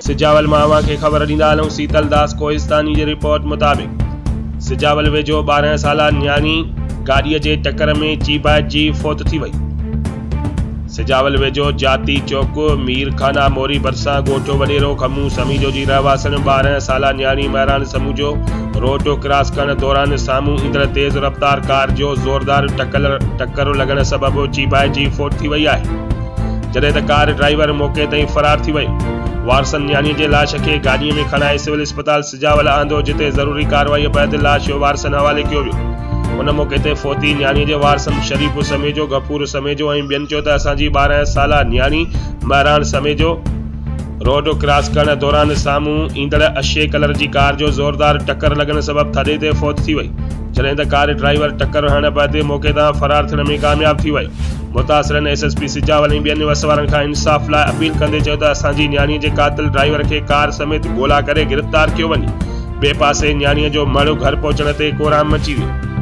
सिजावल मावा खे ख़बर ॾींदा आहियूं। शीतल दास कोहिस्तानी जी रिपोर्ट मुताबिक़ सिजावल वेझो 12 साला न्याणी गाॾीअ जे टकर में चीबाइजी फोत थी वई। सिजावल वेझो जाती चौक मीरखाना मोरी भरिसां ॻोठु वॾेरो खमू समीजो जी रहवासन 12 साला न्याणी महिरान समूजो रोड क्रॉस करण दौरान साम्हूं ईंदड़ तेज़ रफ़्तार कार जो ज़ोरदार टक्कर लॻण सबबि चीबाइजी फोत थी वई आहे, जॾहिं त कार ड्राइवर मौके ते ई फरार थी वियो। वारसन न्याणी जे लाश खे गाॾीअ में खणाए सिविल अस्पताल सिजावल आंदो, जिते ज़रूरी कार्रवाई बैदि लाश जो वारसन हवाले कयो वियो। उन मौके ते फोती न्याणी जे वारसन शरीफ़ समेजो, गफूर समेजो ऐं ॿियनि चयो त असांजी 12 साला न्याणी महिरान समेजो रोड क्रॉस करण दौरान साम्हूं ईंदड़ अछे कलर जी कार जो ज़ोरदार टक्कर लॻण सबबि थॾे ते फोत थी वई, जॾहिं त कार ड्राइवर टक्कर हणण बैदि मौके तां फरार थियण में कामयाब थी वियो। मुतासिरनि एसएसपी सिजावल ऐं ॿियनि वसवारनि खां इंसाफ़ लाइ अपील कंदे चयो त असांजी न्याणीअ जे कातिल ड्राइवर खे कार समेत ॻोल्हा करे गिरफ़्तार कयो वञे। ॿिए पासे न्याणीअ जो मड़ घर पहुचण ते कोराम मची वियो।